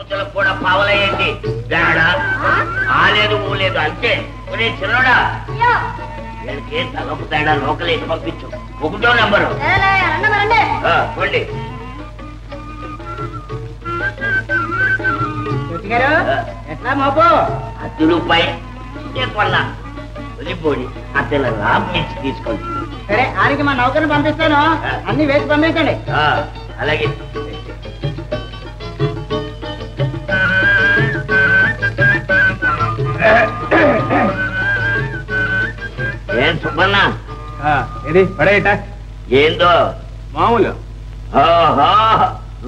ముసలకు కూడా పావలయ్యేంటి బేడా ఆలేదు ఊలేదు అంతే. ఒరే చిన్నోడా వీళ్ళకి తలపు తేడా లోకలేసి పంపించు. 1వ నెంబరు పోండి. ఎట్లా మోపు 10 రూపాయలు కొన్నా వెళ్ళిపోయి ఆ పిల్ల రాబించి తీసుకోండి. సరే ఆరికి మా నౌకర్ని పంపిస్తాను, అన్ని వేసి పంపించండి. అలాగే ఏం సుబ్బన్న ఇది పడేట ఏందో మామూలు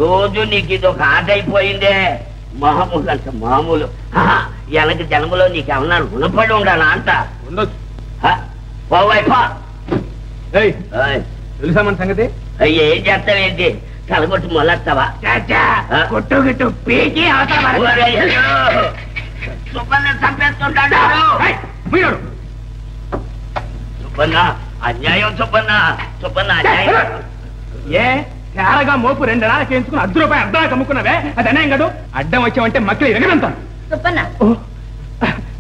రోజు నీకు ఇది ఒక ఆట అయిపోయిందే. మామూలు అంట మామూలు. వెనక జన్మలో నీకేమన్నా రుణపడి ఉండాలా అంట. ఉండొచ్చు. పోవైపా తెలుసా మన సంగతి? ఏం చేస్తావేంటి? తలగొట్టు మొలస్తావా? కొట్టు గిట్టు పీకి సుబ్బన్న చంపేస్తుంటాడు. సుబ్బన్న అన్యాయం. సుబ్బన్న అన్యాయం. ఏ తేరగా మోపు 2 అణాలకి ఎంచుకుని 10 రూపాయలు అడ్డానికి అమ్ముకున్నావే, అది అన్యాయం కాదు. అడ్డం వచ్చావంటే మక్కలు ఎరగనంతా.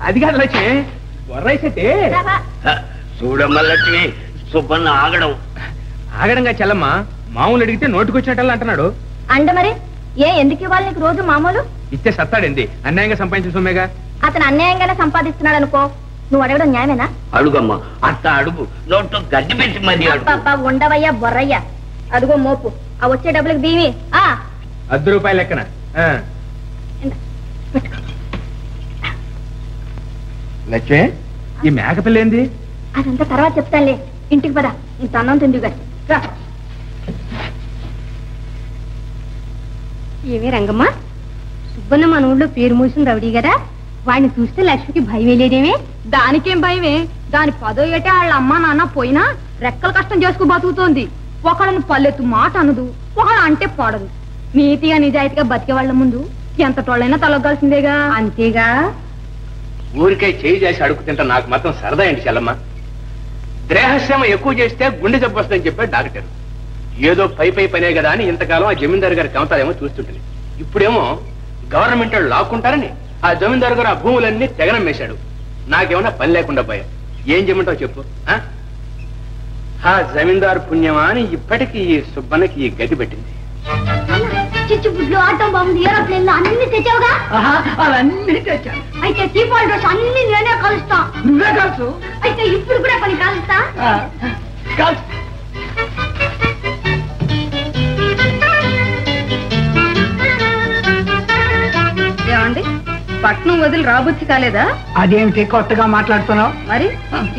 అది కాదు లక్ష్మి, బొర్రైసెట్టి చూడమ్మ లక్ష్మి. సుబ్బన్న ఆగడంగా చెల్లమ్మ మామూలు అడిగితే నోటుకొచ్చినట్టు అంటున్నాడు. అంటే మరి ఎందుకు ఇవ్వాలి నీకు రోజు మామూలు? ఇస్తే సత్తాడింది, అన్యాయంగా సంపాదించిన సొమ్మేగా. అతను అన్యాయంగానే సంపాదిస్తున్నాడు అనుకో, నువ్వు అడగడం న్యాయమేనా? అడుగమ్మా, అత్త అడుగు. నోట్లో గడ్డి పెట్టి మరి ఉండవయ్యా బొర్రయ్యా. అడుగో మోపు, ఆ వచ్చే డబ్బులకు దీవి 10 రూపాయలు లెక్కన. లక్ష్మి, ఈ మేకపిల్ల ఏంది? అదంతా తర్వాత చెప్తానులే, ఇంటికి పదా. ఇంత అన్నం తింది గారు. ఏమే రంగమ్మ, సుబ్బన్న మన ఊళ్ళో పేరు మూసిన రౌడీ కదా, వాడిని చూస్తే లక్ష్మికి భయం వేయలేదేమే? దానికేం భయమే, దాని 10వ ఏటే వాళ్ళ అమ్మా నాన్న పోయినా రెక్కల కష్టం చేసుకు బతుకుతోంది. ఒకళ్ళని పల్లెత్తు మాట అనదు, ఒకళ్ళ అంటే పడదు. నీతిగా నిజాయితీగా బతికే వాళ్ళ ముందు ఎంత టోళ్ళైనా తలొగ్గాల్సిందేగా. అంతేగా. ఊరికే చేయి చేసి అడుగుతుంటే నాకు మాత్రం సరదా ఏంటి చెల్లమ్మ. దేహశ్రమ ఎక్కువ చేస్తే గుండె జబ్బు వస్తుందని చెప్పాడు డాక్టర్. ఏదో పై పనే కదా అని ఇంతకాలం ఆ జమీందారు గారి కమతాలేమో చూస్తుంటుంది. ఇప్పుడేమో గవర్నమెంట్ వాళ్ళు లాక్కుంటారని ఆ జమీందారు గారు ఆ భూములన్నీ తెగనమ్మేశాడు. నాకేమన్నా పని లేకుండా పోయా. ఏం చేయమంటావు చెప్పు? ఆ జమీందారు పుణ్యమా అని ఇప్పటికీ ఈ సుబ్బన్నకి ఈ గతి పెట్టింది. చిచ్చుబుడ్లు, ఆటో బాంబులు, ఏరోప్లేన్లు అన్ని తెచ్చావుగా? అవన్నీ తెచ్చాను. అయితే దీపావళి రోజు అన్ని నేనే కలుస్తా. నువ్వే కాల్చు. అయితే ఇప్పుడు కూడా పని కాలుస్తా. ఏమండి, పట్నం వదిలి రాబుచ్చి కాలేదా? అదేమిటి కొత్తగా మాట్లాడుతున్నావు? మరి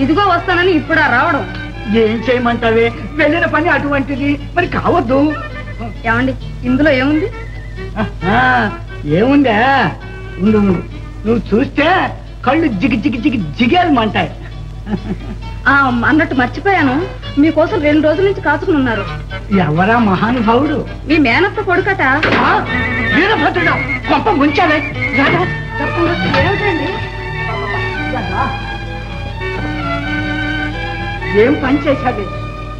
ఇదిగో వస్తానని ఇప్పుడా రావడం? ఏం చేయమంటావే, వెళ్ళిన పని అటువంటిది, మరి కావద్దు. ఏమండి, ఇందులో ఏముంది? ఏముందా? ఉండు, నువ్వు చూస్తే కళ్ళు జిగేలమంటాయి. అన్నట్టు మర్చిపోయాను, మీకోసం 2 రోజుల నుంచి కాచుకుని ఉన్నారు. ఎవరా మహానుభావుడు? మీ మేనత్త కొడుకట. వీరభద్రుడా, గొప్ప ముంచాలే. ఏమిటండి? ఏం పని చేశావే?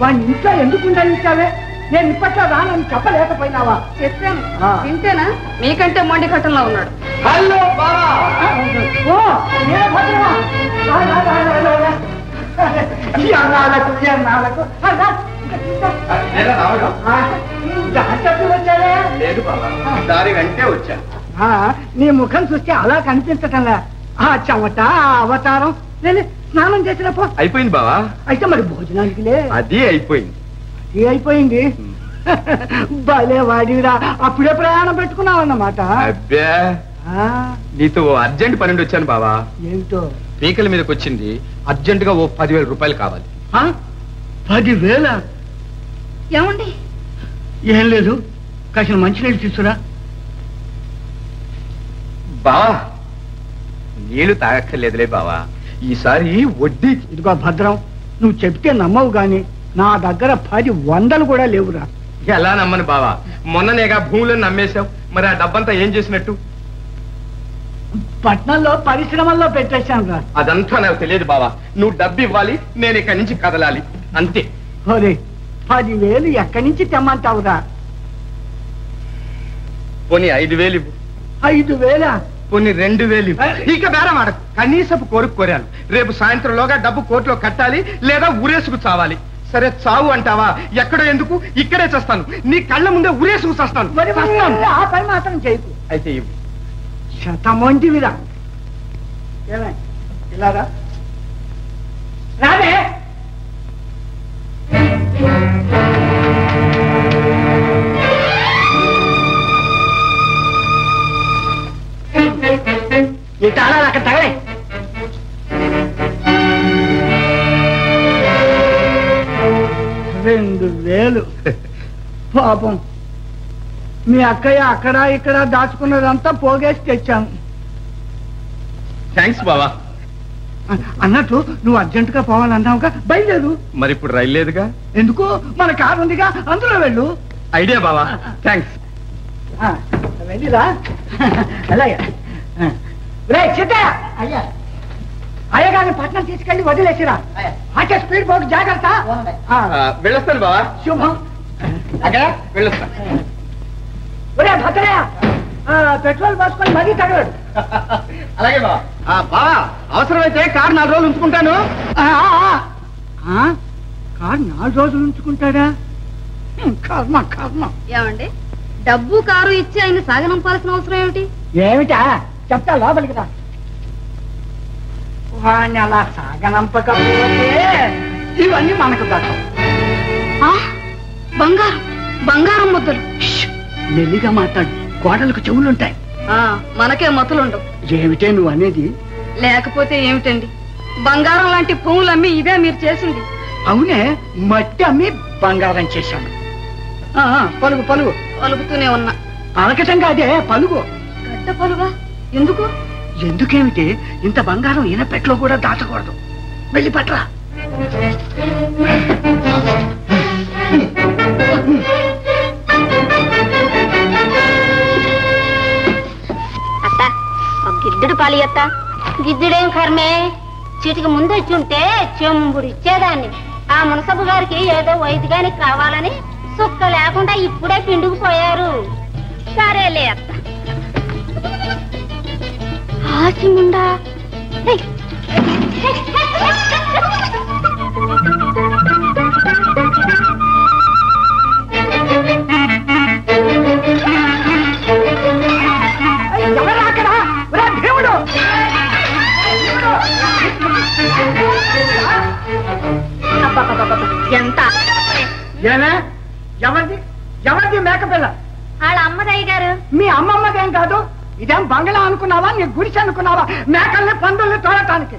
వాడిని ఇంట్లో ఎందుకు ఉండనిచ్చావే? నేను ఇప్పట్లో రానని చెప్పలేకపోయినావా? చెప్పాను, వింటేనా? మీకంటే మొండి కట్టంలో ఉన్నాడు. హలో బాబా. ఓ వీరభద్రమా, లేదు బాబా, దారి వెంటే వచ్చా. నీ ముఖం చూస్తే అలా కనిపించటంలా. ఆ చెమట, ఆ అవతారం. నేను స్నానం చేసినప్పుడు అయిపోయింది బావా. అయితే మరి భోజనానికి అది అయిపోయింది. అది అయిపోయింది. భలే వాడిరా, అప్పుడే ప్రయాణం పెట్టుకున్నావన్నమాట. అబ్బే, నీతో అర్జెంట్ పని వచ్చాను బావా. ఏమిటో? పీకల మీదకి వచ్చింది, అర్జెంట్ గా ఓ 10,000 రూపాయలు కావాలి. 10,000? ఏమండి? ఏం లేదు, కాసిన మంచినీళ్ళు తీసుకురా. బావా, నీళ్లు తాగక్కర్లేదులే బావా, ఈసారి వడ్డీ. ఇదిగో భద్రం, నువ్వు చెప్తే నమ్మవు గాని నా దగ్గర 10 కూడా లేవురా. ఎలా నమ్మను బావా, మొన్ననేగా భూములను నమ్మేశావు, మరి ఆ డబ్బంతా ఏం చేసినట్టు? పట్నంలో పరిశ్రమల్లో పెట్టేశాను రా. అదంతా నాకు తెలియదు బావా, నువ్వు డబ్బు ఇవ్వాలి, నేను ఇక్కడి నుంచి కదలాలి, అంతే. 10,000 ఎక్కడి నుంచి తెమ్మంటావురా? పోనీ 5,000 ఇవ్వు. 5,000 కొన్ని 2,000 ఇక బేరం ఆడకు. కనీసపు కోరిక కోరాను. రేపు సాయంత్రంలోగా డబ్బు కోర్టులో కట్టాలి, లేదా ఊరేసుకు చావాలి. సరే చావు అంటావా? ఎక్కడో ఎందుకు, ఇక్కడే చేస్తాను. నీ కళ్ళ ముందే ఊరేసుకు చేస్తాను. ఆ పని మాత్రం చేయకు. అయితే ఇవ్వు. శతమొంటివిరా. ఇలారా రాదే. ఈ తాళాలు అక్కడ తగలే. $2,000 పాపం మీ అక్కయ్య అక్కడ ఇక్కడ దాచుకున్నదంతా పోగేసి తెచ్చాను. థ్యాంక్స్ బావా. అన్నట్టు నువ్వు అర్జెంటుగా పోవాలన్నావుగా, బయలుదేరు. మరి ఇప్పుడు రైలు లేదుగా? ఎందుకు, మన కారు ఉందిగా, అందులో వెళ్ళు. ఐడియా బావా, థ్యాంక్స్. వెళ్ళిరా. అలాగే సిద్ధయ్య, అయ్యా అయ్యగారిని పట్నం తీసుకెళ్లి వదిలేసిరా. అంటే స్పీడ్ బోట్ జాగ్రత్త. వెళ్ళొస్తాను బావా. శుభం. వెళ్ళొస్తా. ఒరే భద్రయ్య, పెట్రోల్ పోసుకొని మరీ తగలడు. అలాగే బావా. బావా అవసరమైతే కారు 4 రోజులు ఉంచుకుంటాను. కారు 4 రోజులు ఉంచుకుంటాడా? కర్మ కర్మ. ఏమండి, డబ్బు కారు ఇచ్చి ఆయన సాగనంపాల్సిన అవసరం ఏమిటి? ఏమిటా చెప్తా, లోపలికి రా. వాడిని అలా సాగనంపకపోతే ఇవన్నీ మనకు దక్కవు. బంగారం బంగారం ముద్దలు. మెల్లిగా మాట్లాడు, గోడలకు చెవులుంటాయి. మనకే మతులుండవు. ఏమిటే నువ్వు అనేది? లేకపోతే ఏమిటండి, బంగారం లాంటి పువ్వులు అమ్మి ఇదే మీరు చేసింది? అవునే, మట్టి అమ్మి బంగారం చేశాను. పలుగు పలుగు. పలుకుతూనే ఉన్నా. పలకటంగా అదే పలుగు. గడ్డ పలుగా ఎందుకు? ఎందుకేమిటి, ఇంత బంగారం ఈనపెట్లో కూడా దాచకూడదు. వెళ్ళి పట్రా. అత్త, ఒక గిద్దెడు పాలి అత్త. గిద్దెడేం కర్మే, చీటికి ముందు వచ్చుంటే చెంబుడు ఇచ్చేదాన్ని. ఆ మునసబు గారికి ఏదో వైద్యానికి కావాలని సుక్క లేకుండా ఇప్పుడే పిండుకుపోయారు. సరేలే అత్త. ఆసిముండా ఎంత ఎవరిది ఎవరిది మేకపిల్ల? వాళ్ళ అమ్మదయ్య గారు. మీ అమ్మమ్మదేం కాదు. ఇదేం బంగ్లా అనుకున్నావా, నీ గుడిసె అనుకున్నావా? మేకల్ని పందుల్ని తోడటానికి.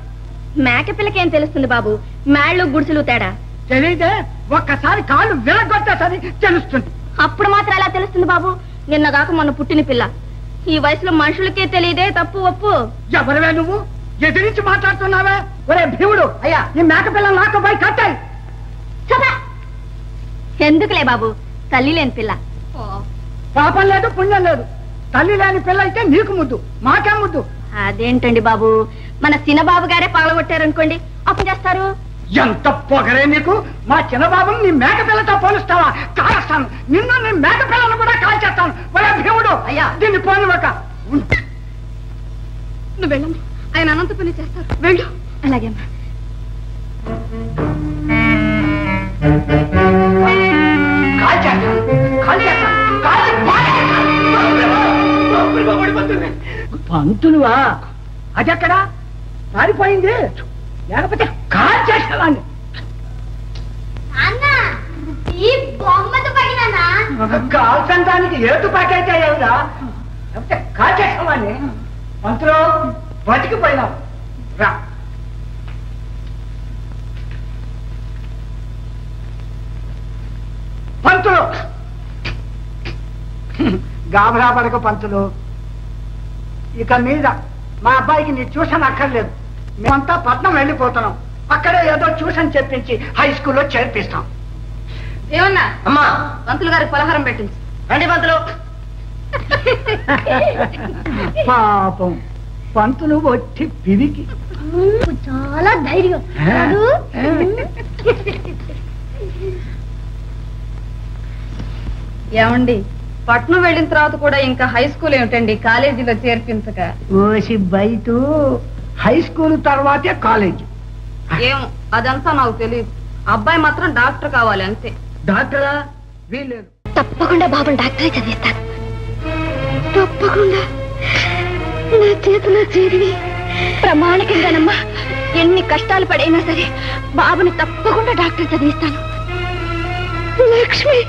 మేకపిల్లకేం తెలుస్తుంది బాబు, మేళ్ళు గుడిసెలు తేడా తెలియదే. ఒక్కసారి కాళ్ళు విరగొట్టేసరి తెలుస్తుంది. అప్పుడు మాత్రం ఎలా తెలుస్తుంది బాబు? నిన్నగాక మొన్న పుట్టిన పిల్ల. ఈ వయసులో మనుషులకే తెలియదే తప్పు ఒప్పు. ఎవరివే నువ్వు? ఎదిరించి మాట్లాడుతున్నావే? ఒరే భీముడు, అయ్యా ఈ మేకపిల్ల నాకు పోయి కట్టాయి. ఎందుకులే బాబు, తల్లి లేని పిల్ల. పాపం లేదు పుణ్యం లేదు. తల్లి లేని పిల్ల అయితే నీకు ముద్దు, మాకే ముద్దు. అదేంటండి బాబు, మన చిన్నబాబు గారే పగలగొట్టారనుకోండి, అప్పుడు చేస్తారు. ఎంత పొగరే నీకు! మా చిన్నబాబుని నీ మేక పిల్లతో పోలుస్తావా? కాలుస్తాను నిన్ను, నీ మేక పిల్లను కూడా కాల్చేస్తాను. ఒరే భీముడు, అయ్యా దీన్ని పోనివ్వక. నువ్వు వెళ్ళమ్మా, ఆయన అనంత పని చేస్తారు. వెళ్ళు. అలాగేమ్మా. పంతులువా? అదెక్కడా పారిపోయింది? లేకపోతే కాల్ చేసేవాడిని. కాల్చడానికి ఏటు పాకైతే ఏమిరా? లేకపోతే కాల్ చేసేవాడిని. పంతులు బతికిపోయినావు. రా. పంతులు గాబరా పడక పంతులు. ఇక మీద మా అబ్బాయికి నీ ట్యూషన్ అక్కర్లేదు. మేమంతా పట్నం వెళ్ళిపోతున్నాం. అక్కడే ఏదో ట్యూషన్ చెప్పించి హై స్కూల్లో చేర్పిస్తాం. ఏమన్నా అమ్మా, పంతులు గారికి పలహారం పెట్టింది. రండి పంతులు. పాపం పంతులు వచ్చి పిరికి. చాలా ధైర్యం. ఏమండి, పట్నం వెళ్ళిన తర్వాత కూడా ఇంకా హై స్కూల్ ఏమిటండి కాలేజీలో చేర్పించక? ఓసి బయట హై స్కూల్ తర్వాతే కాలేజ్. ఏం అదంతా నాకు తెలియదు. అబ్బాయి మాత్రం డాక్టర్ కావాలి అంతే. డాక్టరా? వీల్లేదు. తప్పకుండా బాబుని డాక్టరే చదివిస్తాను. తప్పకుండా నా చేతిలో చేరిని ప్రమాణికంగానమ్మా ఎన్ని కష్టాలు పడైనా సరే బాబుని తప్పకుండా డాక్టర్ చదివిస్తాను. లక్ష్మి